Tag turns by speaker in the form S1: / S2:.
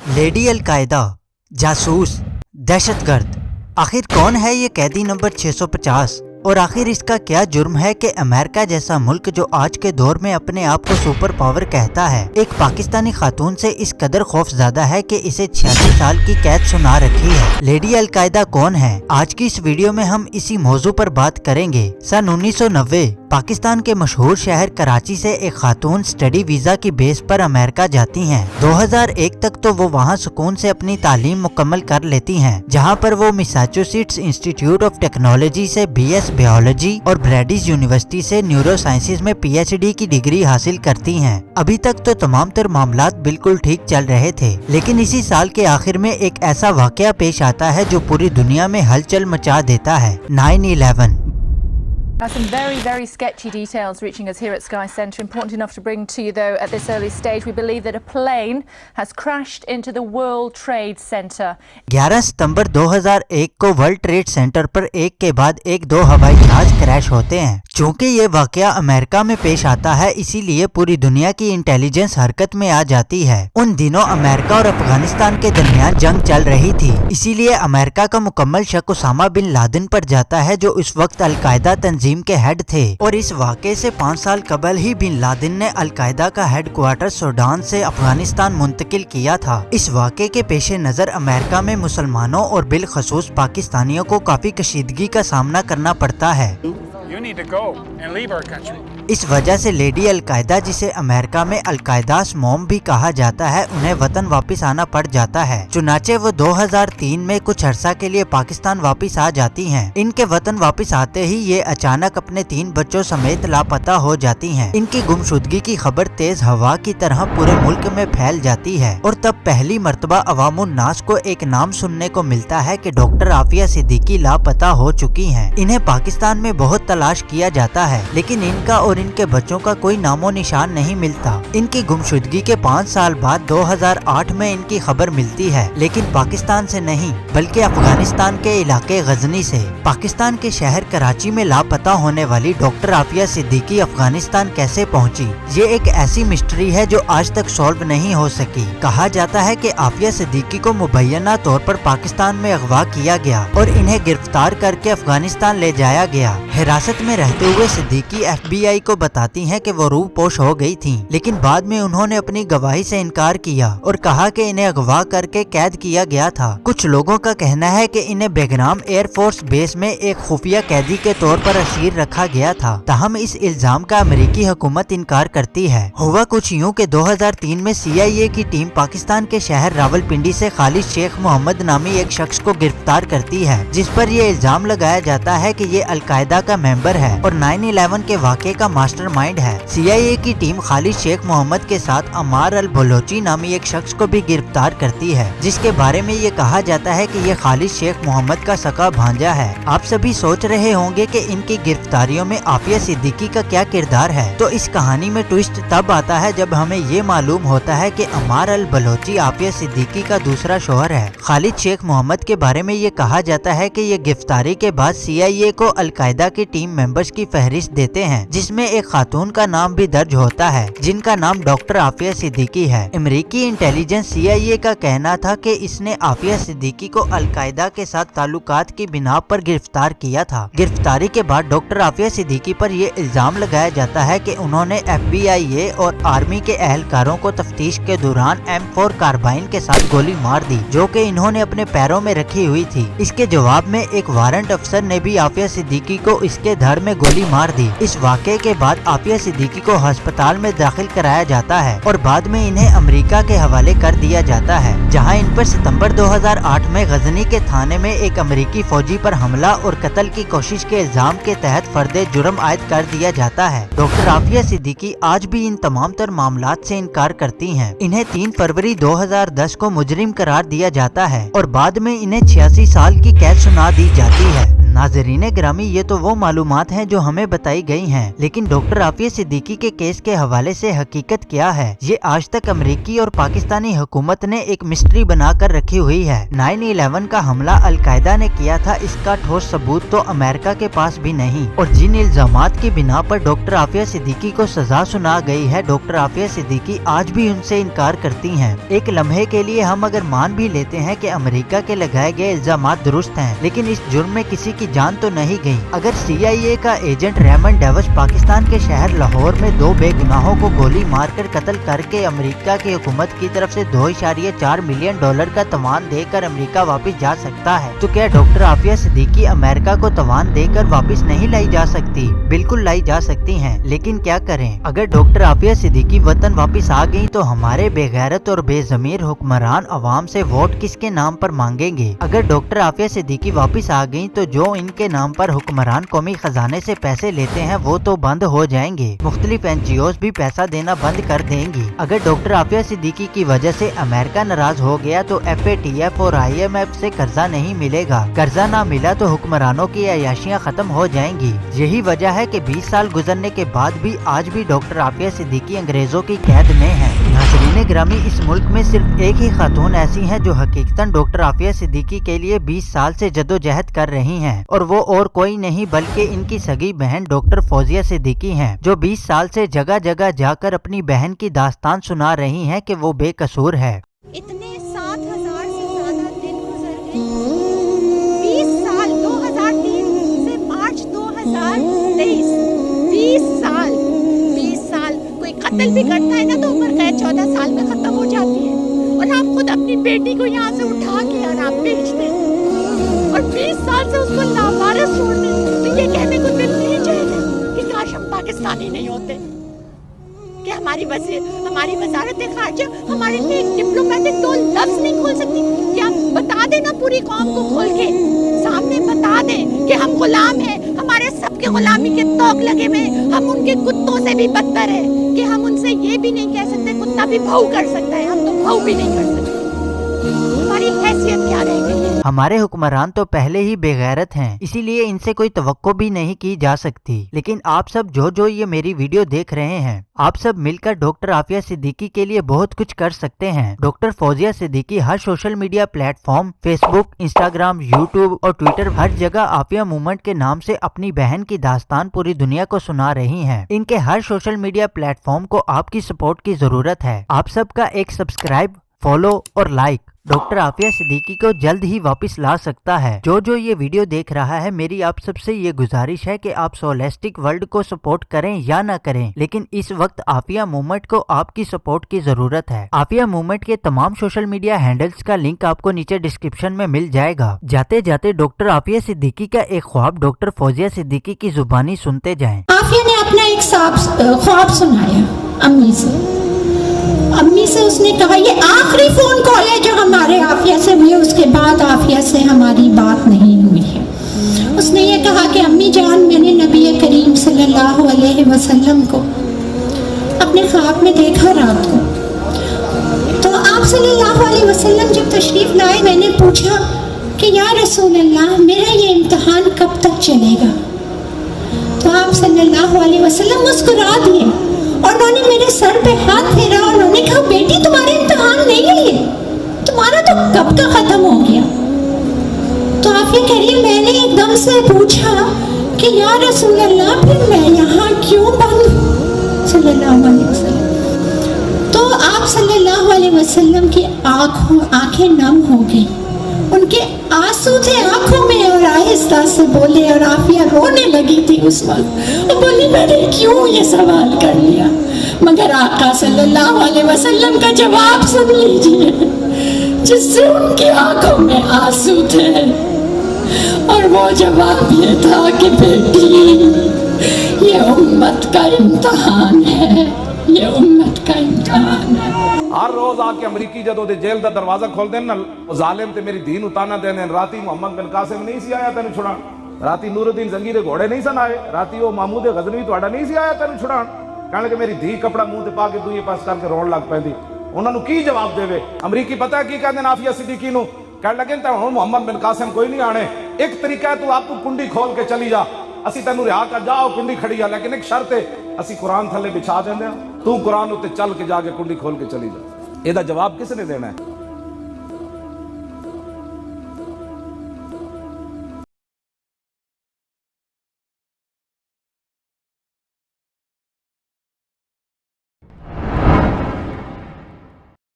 S1: Lady al Qaeda, जासूस, दहशतगर्द, आखिर कौन है ये कैदी नंबर 650 और आखिर इसका क्या जुर्म है कि अमेरिका जैसा मुल्क जो आज के दौर में अपने आप को सुपर पावर कहता है, एक पाकिस्तानी खातून से इस कदर खौफज़दा है कि इसे 86 साल की कैद सुना रखी है। लेडी अलकायदा कौन है? आज की इस वीडियो में हम इसी मौजू पर बात करेंगे। सन 1990 पाकिस्तान के मशहूर शहर कराची से एक खातून स्टडी वीजा की बेस पर अमेरिका जाती हैं। 2001 तक तो वो वहाँ सुकून से अपनी तालीम मुकम्मल कर लेती हैं, जहाँ पर वो मैसाचुसेट्स इंस्टीट्यूट ऑफ टेक्नोलॉजी से BS बायोलॉजी और ब्रैडिस यूनिवर्सिटी से न्यूरो साइंसेज में PhD की डिग्री हासिल करती हैं। अभी तक तो तमाम तर मामलात बिल्कुल ठीक चल रहे थे, लेकिन इसी साल के आखिर में एक ऐसा वाकया पेश आता है जो पूरी दुनिया में हलचल मचा देता है। 9/11।
S2: Some very sketchy details reaching us here at Sky Centre. Important enough to bring to you though at this early stage. We believe that a plane has crashed into the World Trade Center.
S1: 11 सितंबर 2001 को world trade centre पर एक के बाद एक 2 हवाई जहाज crash होते हैं। चूँकि ये वाकया अमेरिका में पेश आता है, इसीलिए पूरी दुनिया की इंटेलिजेंस हरकत में आ जाती है। उन दिनों अमेरिका और अफगानिस्तान के दरमियान जंग चल रही थी, इसीलिए अमेरिका का मुकम्मल शक उसामा बिन लादेन पर जाता है, जो उस वक्त अलकायदा तंजीम के हेड थे। और इस वाक़े से 5 साल कबल ही बिन लादेन ने अलकायदा का हेडक्वार्टर सूडान से अफगानिस्तान मुंतकिल किया था। इस वाक़े के पेश नज़र अमेरिका में मुसलमानों और बिलखसूस पाकिस्तानियों को काफी कशीदगी का सामना करना पड़ता है।
S3: You need to go and leave our country.
S1: इस वजह से लेडी अलकायदा, जिसे अमेरिका में अलकायदास मॉम भी कहा जाता है, उन्हें वतन वापस आना पड़ जाता है। चुनाचे वो 2003 में कुछ अरसा के लिए पाकिस्तान वापस आ जाती हैं। इनके वतन वापस आते ही ये अचानक अपने 3 बच्चों समेत लापता हो जाती हैं। इनकी गुमशुदगी की खबर तेज हवा की तरह पूरे मुल्क में फैल जाती है और तब पहली मर्तबा अवामुन नास को एक नाम सुनने को मिलता है कि डॉक्टर आफिया सिद्दीकी लापता हो चुकी हैं। इन्हें पाकिस्तान में बहुत तलाश किया जाता है, लेकिन इनका और इनके बच्चों का कोई नामो निशान नहीं मिलता। इनकी गुमशुदगी के 5 साल बाद 2008 में इनकी खबर मिलती है, लेकिन पाकिस्तान से नहीं बल्कि अफगानिस्तान के इलाके गजनी से। पाकिस्तान के शहर कराची में लापता होने वाली डॉक्टर आफिया सिद्दीकी अफगानिस्तान कैसे पहुंची, ये एक ऐसी मिस्ट्री है जो आज तक सॉल्व नहीं हो सकी। कहा जाता है कि आफिया सिद्दीकी को मुबैना तौर पर पाकिस्तान में अगवा किया गया और इन्हें गिरफ्तार करके अफगानिस्तान ले जाया गया। हिरासत में रहते हुए सिद्दीकी FBI को बताती हैं कि वो रूपोश हो गई थीं, लेकिन बाद में उन्होंने अपनी गवाही से इनकार किया और कहा कि इन्हें अगवा करके कैद किया गया था। कुछ लोगों का कहना है कि इन्हें बेगनाम एयरफोर्स बेस में एक खुफिया कैदी के तौर पर असीर रखा गया था। ताहम इस इल्जाम का अमेरिकी हुकूमत इनकार करती है। हुआ कुछ यूं कि 2003 में CIA की टीम पाकिस्तान के शहर रावलपिंडी से खालिद शेख मोहम्मद नामी एक शख्स को गिरफ्तार करती है, जिस पर यह इल्जाम लगाया जाता है कि ये अलकायदा का मेंबर है और 9/11 के वाक़े का मास्टरमाइंड है। CIA की टीम खालिद शेख मोहम्मद के साथ अमार अल बलोची नामी एक शख्स को भी गिरफ्तार करती है, जिसके बारे में ये कहा जाता है कि ये खालिद शेख मोहम्मद का सका भांजा है। आप सभी सोच रहे होंगे कि इनकी गिरफ्तारियों में आफिया सिद्दीकी का क्या किरदार है, तो इस कहानी में ट्विस्ट तब आता है जब हमें ये मालूम होता है कि अमार अल बलोची आफिया सिद्दीकी का दूसरा शोहर है। खालिद शेख मोहम्मद के बारे में ये कहा जाता है कि ये गिरफ्तारी के बाद CIA को अलकायदा की टीम मेंबर्स की फहरिस्त देते हैं, जिसमें एक खातून का नाम भी दर्ज होता है, जिनका नाम डॉक्टर आफिया सिद्दीकी है। अमेरिकी इंटेलिजेंस CIA का कहना था कि इसने आफिया सिद्दीकी को अलकायदा के साथ ताल्लुकात की बिना पर गिरफ्तार किया था। गिरफ्तारी के बाद डॉक्टर आफिया सिद्दीकी पर यह इल्जाम लगाया जाता है कि उन्होंने FBI और आर्मी के एहलकारों को तफ्तीश के दौरान M4 कार्बाइन के साथ गोली मार दी, जो कि इन्होंने अपने पैरों में रखी हुई थी। इसके जवाब में एक वारंट अफसर ने भी आफिया सिद्दीकी को इसके धड़ में गोली मार दी। इस वाक़े के बाद आफिया सिद्दीकी को अस्पताल में दाखिल कराया जाता है और बाद में इन्हें अमेरिका के हवाले कर दिया जाता है, जहां इन पर सितंबर 2008 में गजनी के थाने में एक अमेरिकी फौजी पर हमला और कत्ल की कोशिश के इल्जाम के तहत फर्दे जुर्म आयद कर दिया जाता है। डॉक्टर आफिया सिद्दीकी आज भी इन तमाम तर मामलात से इनकार करती हैं। इन्हें 3 फरवरी 2010 को मुजरिम करार दिया जाता है और बाद में इन्हें 86 साल की कैद सुना दी जाती है। नाज़रीन ग्रामी, ये तो वो मालूमात हैं जो हमें बताई गई हैं, लेकिन डॉक्टर आफिया सिद्दीकी के केस के हवाले से हकीकत क्या है, ये आज तक अमेरिकी और पाकिस्तानी हुकूमत ने एक मिस्ट्री बना कर रखी हुई है। 9/11 का हमला अलकायदा ने किया था, इसका ठोस सबूत तो अमेरिका के पास भी नहीं, और जिन इल्जामात की बिना पर डॉक्टर आफिया सिद्दीकी को सजा सुना गई है, डॉक्टर आफिया सिद्दीकी आज भी उनसे इनकार करती हैं। एक लम्हे के लिए हम अगर मान भी लेते हैं कि अमेरिका के लगाए गए इल्जामात दुरुस्त हैं, लेकिन इस जुर्म में किसी की जान तो नहीं गई। अगर CIA का एजेंट रेमंड डेविस पाकिस्तान के शहर लाहौर में 2 बेगुनाहों को गोली मारकर कत्ल करके अमेरिका की हुकूमत की तरफ से $2.4 मिलियन का तवान देकर अमेरिका वापस जा सकता है, तो क्या डॉक्टर आफिया सिद्दीकी अमेरिका को तवान देकर वापस नहीं लाई जा सकती? बिल्कुल लाई जा सकती हैं, लेकिन क्या करें? अगर डॉक्टर आफिया सिद्दीकी वतन वापस आ गई तो हमारे बेगैरत और बेज़मीर हुक्मरान अवाम से वोट किसके नाम पर मांगेंगे? अगर डॉक्टर आफिया सिद्दीकी वापस आ गई तो जो इनके नाम पर हुक्मरान कौमी खजाने से पैसे लेते हैं वो तो बंद हो जाएंगे। मुख्तलिफ NGOs भी पैसा देना बंद कर देंगी। अगर डॉक्टर आफिया सिद्दीकी की वजह से अमेरिका नाराज हो गया तो FATF और IMF से कर्जा नहीं मिलेगा। कर्जा ना मिला तो हुक्मरानों की अयाशियाँ खत्म हो जाएंगी। यही वजह है कि 20 साल गुजरने के बाद भी आज भी डॉक्टर आफिया सिद्दीकी अंग्रेजों की कैद में है। नाज़रीन ग्रामी, इस मुल्क में सिर्फ एक ही खातून ऐसी हैं जो हकीकतन डॉक्टर आफिया सिद्दीकी के लिए 20 साल से जद्दोजहद कर रही हैं, और वो और कोई नहीं बल्कि इनकी सगी बहन डॉक्टर फौजिया सिद्दीकी हैं, जो 20 साल से जगह जगह जाकर अपनी बहन की दास्तान सुना रही हैं कि वो बेकसूर है।
S4: इतने 7,000 से ज्यादा दिन गुजर गए। 20 साल 2003 से मार्च 2023, 20 साल। कोई कत्ल भी करता है ना तो उम्र कैद 14 साल में खत्म हो जाती है, और आप खुद अपनी बेटी को यहाँ से उठा के और आप बेचते हैं, और 20 साल से उसको लावारिस छोड़ते हैं। तो ये कहने को दिल नहीं चाहता कि काश हम पाकिस्तानी नहीं होते, कि हमारी वजारत खारजा हमारे लिए एक डिप्लोमेटिक 2 लफ्ज नहीं खोल सकती। क्या बता देना पूरी कौम को खोल के सामने बता दें कि हम गुलाम हैं, हमारे सबके गुलामी के तौक लगे हुए, हम उनके कुत्तों से भी बदतर है, कि हम उनसे ये भी नहीं कह सकते कुत्ता भी भाऊ कर सकता है, हम तो भाऊ भी नहीं कर सकते। हमारी हैसियत क्या रह गई है?
S1: हमारे हुक्मरान तो पहले ही बेगैरत हैं, इसीलिए इनसे कोई तवक्को भी नहीं की जा सकती। लेकिन आप सब जो ये मेरी वीडियो देख रहे हैं, आप सब मिलकर डॉक्टर आफिया सिद्दीकी के लिए बहुत कुछ कर सकते हैं। डॉक्टर फौजिया सिद्दीकी हर social media platform Facebook, Instagram, YouTube और ट्विटर हर जगह आफिया मूवमेंट के नाम से अपनी बहन की दास्तान पूरी दुनिया को सुना रही हैं। इनके हर सोशल मीडिया प्लेटफॉर्म को आपकी सपोर्ट की जरूरत है। आप सबका एक सब्सक्राइब, फॉलो और लाइक डॉक्टर आफिया सिद्दीकी को जल्द ही वापस ला सकता है। जो ये वीडियो देख रहा है, मेरी आप सबसे ये गुजारिश है कि आप सोलिस्टिक वर्ल्ड को सपोर्ट करें या ना करें, लेकिन इस वक्त आफिया मूवमेंट को आपकी सपोर्ट की जरूरत है। आफिया मूवमेंट के तमाम सोशल मीडिया हैंडल्स का लिंक आपको नीचे डिस्क्रिप्शन में मिल जाएगा। जाते जाते डॉक्टर आफिया सिद्दीकी का एक ख्वाब डॉक्टर फौजिया सिद्दीकी की जुबानी सुनते जाएं।
S5: आफिया ने अपना एक ख्वाब सुनाया अम्मी से उसने कहा ये आखिरी फोन कॉल है जो हमारे आफिया से हुई, उसके बाद आफिया से हमारी बात नहीं हुई है। उसने ये कहा कि अम्मी जान, मैंने नबी करीम सल्लल्लाहु अलैहि वसल्लम को अपने ख्वाब में देखा रात को। तो आप सल्लल्लाहु अलैहि वसल्लम जब तशरीफ लाए, मैंने पूछा कि या रसूल अल्लाह, मेरा ये इम्तिहान कब तक चलेगा? तो आप सल्लल्लाहु अलैहि वसल्लम मुस्कुरा दिए और उन्होंने मेरे सर पे हाथ फेरा और उन्होंने कहा, बेटी तुम्हारे इम्तिहान नहीं है ये, तुम्हारा तो कब का खत्म हो गया। तो आप ये कह रही है, मैंने एकदम से पूछा कि या रसूल अल्लाह, फिर मैं यहाँ क्यों बंद सल्लल्लाहु अलैहि वसल्लम। तो आप सल्लल्लाहु अलैहि वसल्लम की आंखें नम हो गई, उनके आंसू थे आंखों में, और आहिस्ता से बोले, और आफिया रोने लगी थी उस वक्त, और बोली मैंने क्यों ये सवाल कर लिया। मगर आका सल्लल्लाहु अलैहि वसल्लम का जवाब सुन लीजिए, जिससे उनकी आंखों में आंसू थे, और वो जवाब ये था कि बेटी, ये उम्मत का इम्तिहान है, ये उम्मत का इम्तिहान है।
S6: हर रोज आके अमरीकी जदों दे जेल दा दरवाजा खोल देन ना, जालिम ते मेरी दीन उताना देने। राती मोहम्मद बिन कासिम नहीं सी आया तेन छुड़ान, राती नूरुद्दीन जंगी दे घोड़े नहीं सन आए, राती वो महमूद गजनवी तुहाडा नहीं सी आया तेन छुड़ान। कहने लगे मेरी धी कपड़ा मुंह ते पा के दूए पास करके रोन लग पैंदी। उन्हां नूं की जवाब देवे? अमरीकी पता की कहंदे आफिया सिद्दीकी नूं? कहण लगे हुण मोहम्मद बिन कासिम कोई नहीं आने, ایک طریقہ ہے تو آپ کو کنڈی کھول کے چلی جا, اسی تینوں رہا کر جاؤ کنڈی کھڑی ہے, لیکن ایک شرط ہے اسی قرآن تھلے بچھا دیندے, تو قرآن اتنے چل کے جا کے کنڈی کھول کے چلی جا. یہ جواب کس نے دینا ہے؟